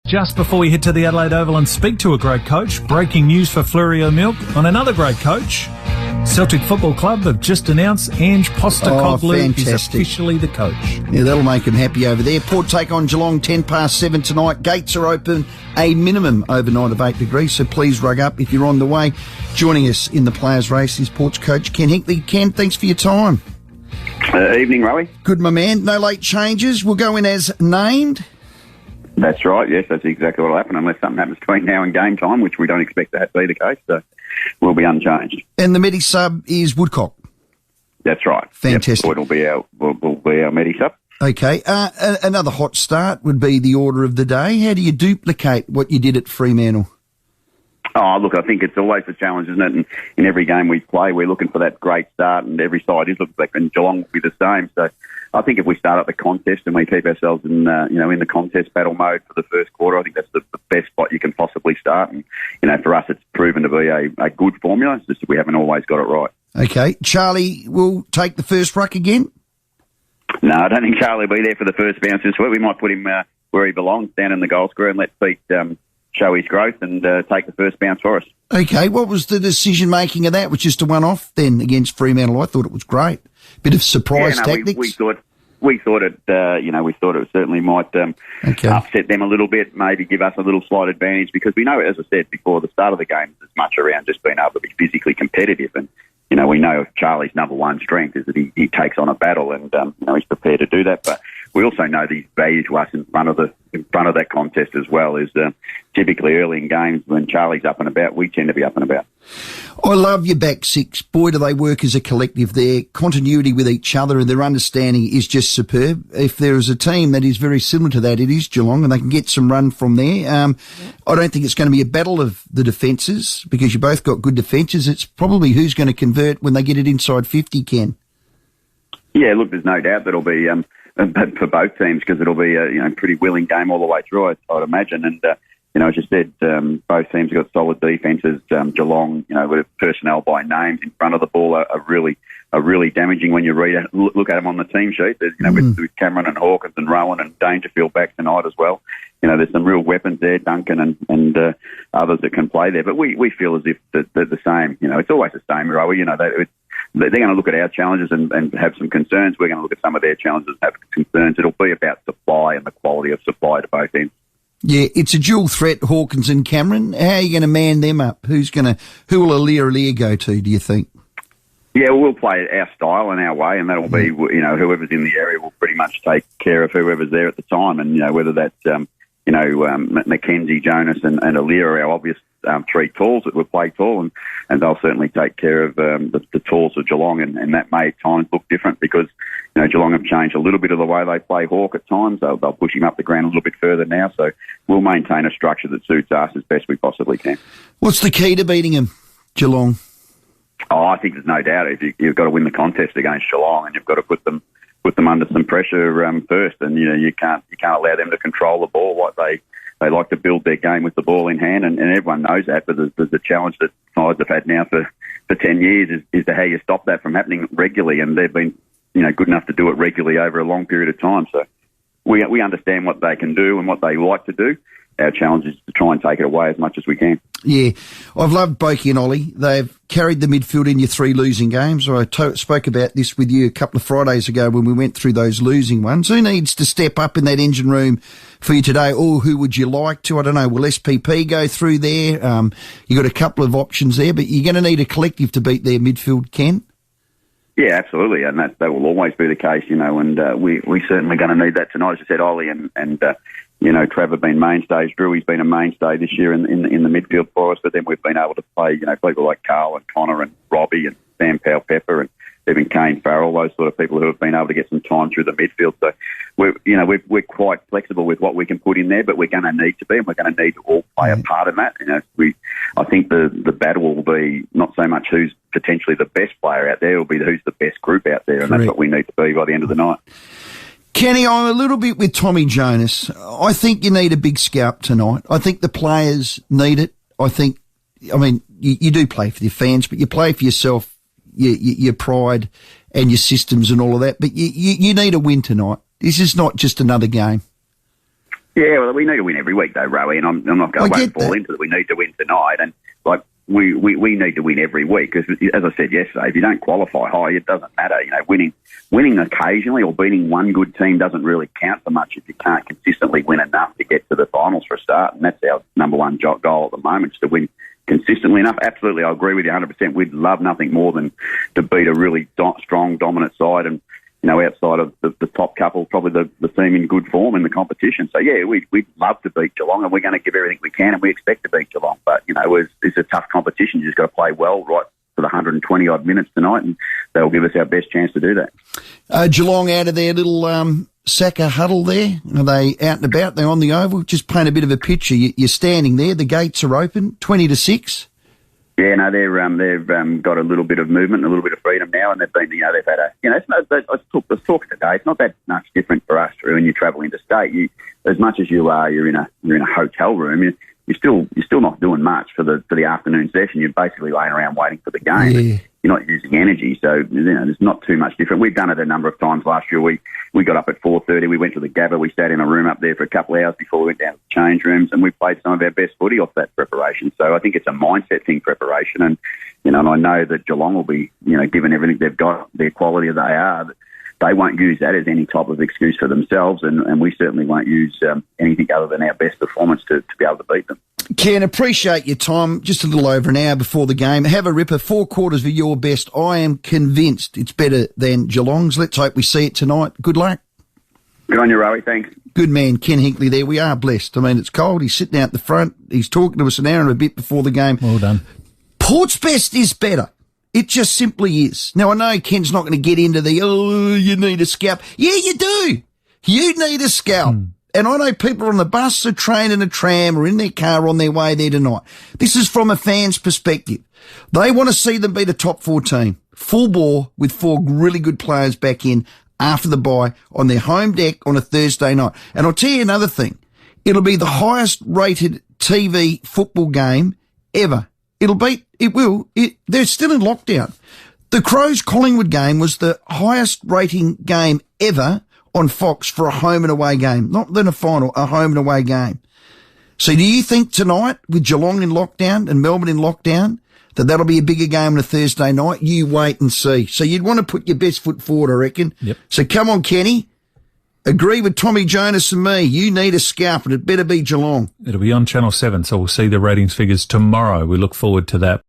Just before we head to the Adelaide Oval and speak to a great coach, breaking news for Florio Milk on another great coach. Celtic Football Club have just announced Ange Postecoglou is officially the coach. Yeah, that'll make him happy over there. Port take on Geelong 7:10 tonight. Gates are open a minimum overnight of 8 degrees, so please rug up if you're on the way. Joining us in the players' race is Port's coach Ken Hinkley. Ken, thanks for your time. Evening, Rowie. Good, my man. No late changes. We'll go in as named. That's right, yes, that's exactly what will happen unless something happens between now and game time, which we don't expect to be the case, so we'll be unchanged. And the Medi-sub is Woodcock? That's right. Fantastic. Yep, will be our Medi-sub. Okay, another hot start would be the order of the day. How do you duplicate what you did at Fremantle? Oh, look, I think it's always a challenge, isn't it? And in every game we play, we're looking for that great start, and every side is looking like, and Geelong will be the same. So I think if we start up the contest and we keep ourselves in the contest battle mode for the first quarter, I think that's the best spot you can possibly start. And, for us, it's proven to be a good formula. It's just that we haven't always got it right. Okay. Charlie will take the first ruck again? No, I don't think Charlie will be there for the first bounce this week. We might put him where he belongs, down in the goal square, and let Pete show his growth and take the first bounce for us. Okay, what was the decision-making of that? Was just a one-off then against Fremantle? I thought it was great. Bit of surprise tactics. We thought it certainly might upset them a little bit, maybe give us a little slight advantage, because we know, as I said before, the start of the game is as much around just being able to be physically competitive. And, we know Charlie's number one strength is that he takes on a battle, and, he's prepared to do that. But we also know that his value to us in front of that contest as well is typically early in games when Charlie's up and about, we tend to be up and about. I love your back six. Boy, do they work as a collective. Their continuity with each other and their understanding is just superb. If there is a team that is very similar to that, it is Geelong, and they can get some run from there. I don't think it's going to be a battle of the defences, because you both got good defences. It's probably who's going to convert when they get it inside 50, Ken. Yeah, look, there's no doubt that'll be for both teams, because it'll be a pretty willing game all the way through, I'd imagine. And as you said, both teams have got solid defences. Geelong, with personnel by name in front of the ball, are really damaging when you look at them on the team sheet. There's, with Cameron and Hawkins and Rowan and Dangerfield back tonight as well. There's some real weapons there, Duncan and others that can play there. But we feel as if they're the same. It's always the same, Rowie. They're going to look at our challenges and have some concerns. We're going to look at some of their challenges and have concerns. It'll be about supply and the quality of supply to both ends. Yeah, it's a dual threat, Hawkins and Cameron. How are you going to man them up? Who will Alea go to, do you think? Yeah, we'll play our style and our way, and that'll be, whoever's in the area will pretty much take care of whoever's there at the time. And, whether that's, Mackenzie, Jonas and Alea are our obvious three talls that will play tall, and they'll certainly take care of the talls of Geelong, and that may at times look different because, Geelong have changed a little bit of the way they play Hawk at times. They'll push him up the ground a little bit further now, so we'll maintain a structure that suits us as best we possibly can. What's the key to beating him, Geelong? Oh, I think there's no doubt. You've got to win the contest against Geelong, and you've got to put them under some pressure first, and you can't allow them to control the ball like they like to build their game with the ball in hand, and everyone knows that. But there's a challenge that sides have had now for 10 years is to how you stop that from happening regularly, and they've been good enough to do it regularly over a long period of time. So we understand what they can do and what they like to do. Our challenge is to try and take it away as much as we can. Yeah, I've loved Boakey and Ollie. They've carried the midfield in your three losing games. I spoke about this with you a couple of Fridays ago when we went through those losing ones. Who needs to step up in that engine room for you today, or who would you like to? I don't know, will SPP go through there? You got a couple of options there, but you're going to need a collective to beat their midfield, Ken? Yeah, absolutely, and that will always be the case, and we certainly going to need that tonight. As I said, Ollie and Trevor have been mainstays. Drew's been a mainstay this year in the midfield for us, but then we've been able to play, people like Carl and Connor and Robbie and Sam Powell-Pepper and even Kane Farrell, those sort of people who have been able to get some time through the midfield. So we're quite flexible with what we can put in there, but we're going to need to be, and we're going to need to all play a part in that. I think the battle will be not so much who's potentially the best player out there, it'll be who's the best group out there, and that's what we need to be by the end of the night. Kenny, I'm a little bit with Tommy Jonas. I think you need a big scalp tonight. I think the players need it. You do play for your fans, but you play for yourself, your pride and your systems and all of that. But you need a win tonight. This is not just another game. Yeah, well, we need to win every week, though, Rowie, and I'm not going to fall into that. We need to win tonight, and like we need to win every week because, as I said yesterday, if you don't qualify high, it doesn't matter. You know, winning occasionally or beating one good team doesn't really count so much if you can't consistently win enough to get to the finals for a start, and that's our number one goal at the moment, is to win consistently enough. Absolutely, I agree with you 100%. We'd love nothing more than to beat a really strong, dominant side, and you know, outside of the top couple, probably the team in good form in the competition. So, yeah, we'd love to beat Geelong, and we're going to give everything we can, and we expect to beat Geelong. But, you know, it's a tough competition. You just got to play well right for the 120-odd minutes tonight, and they'll give us our best chance to do that. Geelong out of their little Saka huddle there. Are they out and about? They're on the oval. Just paint a bit of a picture. You're standing there. The gates are open, 20-6. Yeah, no, they've got a little bit of movement, and a little bit of freedom now, and they've been, you know, they've had a, you know, I was talking today. It's not that much different for us, Drew. When you travel interstate, as much as you're in a hotel room, you're still not doing much for the afternoon session. You're basically laying around waiting for the game. Yeah. You're not using energy, so you know there's not too much different. We've done it a number of times last year. We got up at 4:30. We went to the Gabba. We stayed in a room up there for a couple of hours before we went down to the change rooms, and we played some of our best footy off that preparation. So I think it's a mindset thing, preparation, and you know, and I know that Geelong will be, you know, given everything they've got, their quality as they are, they won't use that as any type of excuse for themselves, and we certainly won't use anything other than our best performance to be able to beat them. Ken, appreciate your time. Just a little over an hour before the game. Have a ripper. 4 quarters of your best. I am convinced it's better than Geelong's. Let's hope we see it tonight. Good luck. Good on you, Rowie. Thanks. Good man, Ken Hinkley there. We are blessed. I mean, it's cold. He's sitting out the front. He's talking to us an hour and a bit before the game. Well done. Port's best is better. It just simply is. Now, I know Ken's not going to get into you need a scalp. Yeah, you do. You need a scalp. And I know people on the bus, a train and a tram, or in their car on their way there tonight. This is from a fan's perspective. They want to see them beat a top 4 team. Full bore with 4 really good players back in after the bye on their home deck on a Thursday night. And I'll tell you another thing. It'll be the highest rated TV football game ever. They're still in lockdown. The Crows-Collingwood game was the highest rating game ever on Fox for a home and away game. Not then a final, a home and away game. So do you think tonight, with Geelong in lockdown and Melbourne in lockdown, that'll be a bigger game on a Thursday night? You wait and see. So you'd want to put your best foot forward, I reckon. Yep. So come on, Kenny. Agree with Tommy Jonas and me. You need a scalp, and it better be Geelong. It'll be on Channel 7, so we'll see the ratings figures tomorrow. We look forward to that.